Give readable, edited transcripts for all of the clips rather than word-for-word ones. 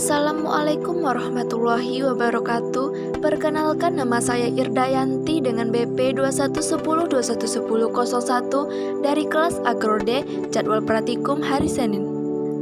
Assalamualaikum warahmatullahi wabarakatuh. Perkenalkan, nama saya Irdayanti dengan BP 2110211001 dari kelas Agrode, jadwal praktikum hari Senin.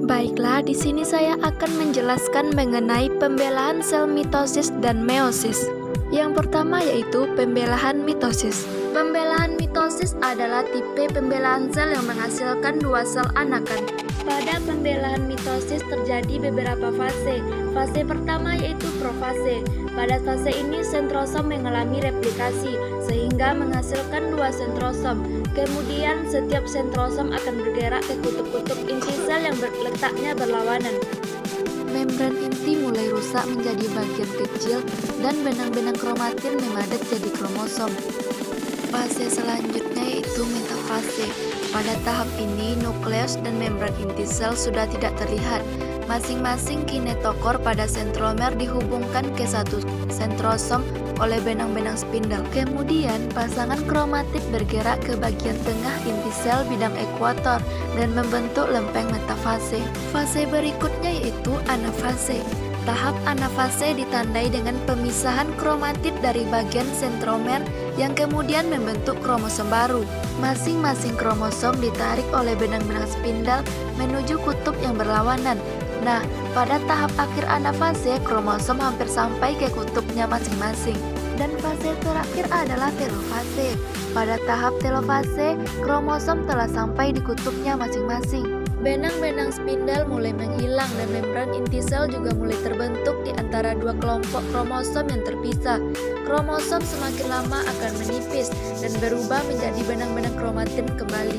Baiklah, di sini saya akan menjelaskan mengenai pembelahan sel mitosis dan meiosis. Yang pertama yaitu pembelahan mitosis. Pembelahan mitosis adalah tipe pembelahan sel yang menghasilkan dua sel anakan. Pada pembelahan mitosis terjadi beberapa fase. Fase pertama yaitu profase. Pada fase ini sentrosom mengalami replikasi sehingga menghasilkan dua sentrosom. Kemudian setiap sentrosom akan bergerak ke kutub-kutub inti sel yang letaknya berlawanan. Membran inti mulai rusak menjadi bagian kecil dan benang-benang kromatin memadat jadi kromosom. Fase selanjutnya yaitu metafase. Pada tahap ini, nukleus dan membran inti sel sudah tidak terlihat. Masing-masing kinetokor pada sentromer dihubungkan ke satu sentrosom oleh benang-benang spindle. Kemudian, pasangan kromatit bergerak ke bagian tengah inti sel bidang ekuator dan membentuk lempeng metafase. Fase berikutnya yaitu anafase. Tahap anafase ditandai dengan pemisahan kromatit dari bagian sentromer yang kemudian membentuk kromosom baru. Masing-masing kromosom ditarik oleh benang-benang spindle menuju kutub yang berlawanan. Nah, pada tahap akhir anafase, kromosom hampir sampai ke kutubnya masing-masing. Dan fase terakhir adalah telofase. Pada tahap telofase, kromosom telah sampai di kutubnya masing-masing. Benang-benang spindle mulai menghilang dan membran inti sel juga mulai terbentuk di antara dua kelompok kromosom yang terpisah. Kromosom semakin lama akan menipis dan berubah menjadi benang-benang kromatin kembali.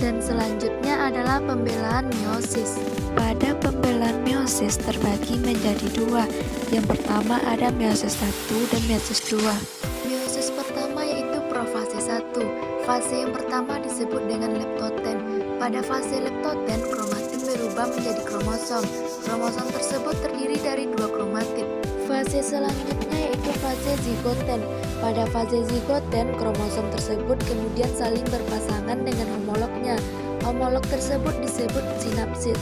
Dan selanjutnya adalah pembelahan meiosis. Pada pembelahan meiosis terbagi menjadi dua. Yang pertama ada meiosis 1 dan meiosis 2. Meiosis pertama yaitu profase 1. Fase yang pertama disebut dengan leptoten. Pada fase leptoten, kromatin berubah menjadi kromosom. Kromosom tersebut terdiri dari dua kromatin. Fase selanjutnya yaitu fase zigoten. Pada fase zigoten, kromosom tersebut kemudian saling berpasangan dengan homolognya. Homolog tersebut disebut sinapsis.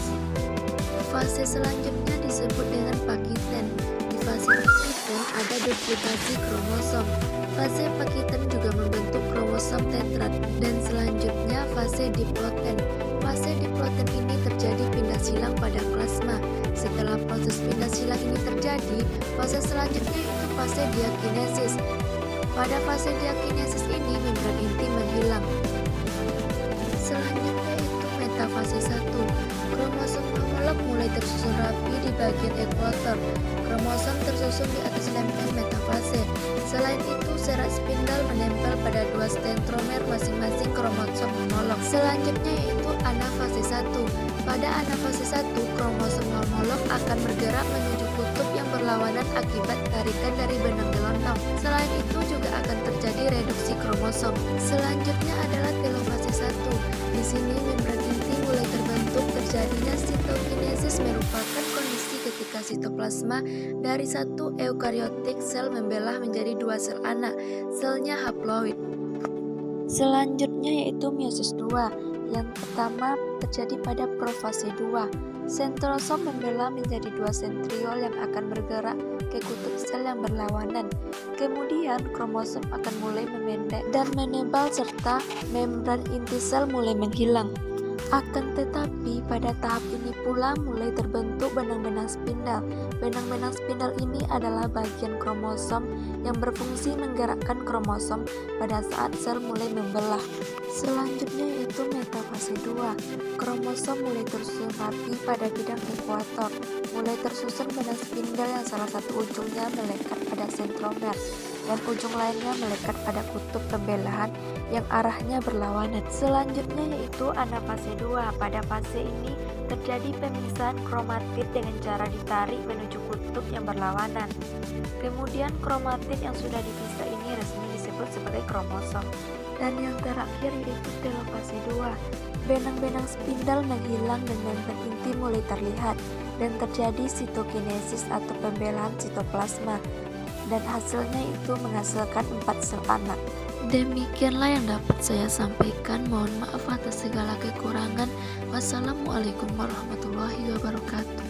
Fase selanjutnya disebut dengan pakiten. Di fase pakiten ada duplikasi kromosom. Fase pakiten juga membentuk kromosom tetrat. Dan selanjutnya fase diploten. Fase diploten ini terjadi pindah silang pada plasma. Setelah proses pindah silang ini terjadi, fase selanjutnya itu fase diakinesis. Pada fase diakinesis ini membran inti menghilang. Selanjutnya itu metafase 1. Kromosom homolog mulai tersusun rapi di bagian ekuator. Kromosom tersusun di atas lempeng metafase. Selain itu, serat spindle menempel pada dua sentromer masing-masing kromosom homolog. Selanjutnya yaitu anafase 1. Pada anafase 1, kromosom homolog akan bergerak menuju kutub yang berlawanan akibat tarikan dari benang gelondong. Selain itu juga akan terjadi reduksi kromosom. Selanjutnya adalah telofase 1. Di sini membran inti mulai terbentuk. Terjadinya sitokinesis merupakan kondisi ketika sitoplasma dari satu eukariotik sel membelah menjadi dua sel anak, selnya haploid. Selanjutnya yaitu meiosis 2. Yang pertama terjadi pada profase 2. Sentrosom membelah menjadi dua sentriol yang akan bergerak ke kutub sel yang berlawanan. Kemudian kromosom akan mulai memendek dan menebal serta membran inti sel mulai menghilang. Akan tetapi pada tahap ini pula mulai terbentuk benang-benang spindle. Benang-benang spindle ini adalah bagian kromosom yang berfungsi menggerakkan kromosom pada saat sel mulai membelah. Selanjutnya yaitu metafase 2. Kromosom mulai tersusun rapi pada bidang ekuator. Mulai tersusun benang spindle yang salah satu ujungnya melekat pada sentromer dan ujung lainnya melekat pada kutub pembelahan yang arahnya berlawanan. Selanjutnya yaitu anafase 2. Pada fase ini terjadi pemisahan kromatit dengan cara ditarik menuju kutub yang berlawanan. Kemudian kromatit yang sudah dipisah ini resmi disebut sebagai kromosom. Dan yang terakhir yaitu telofase 2. Benang-benang spindle menghilang dan membran inti mulai terlihat dan terjadi sitokinesis atau pembelahan sitoplasma. Dan hasilnya itu menghasilkan 4 sel anak. Demikianlah yang dapat saya sampaikan. Mohon maaf atas segala kekurangan. Wassalamualaikum warahmatullahi wabarakatuh.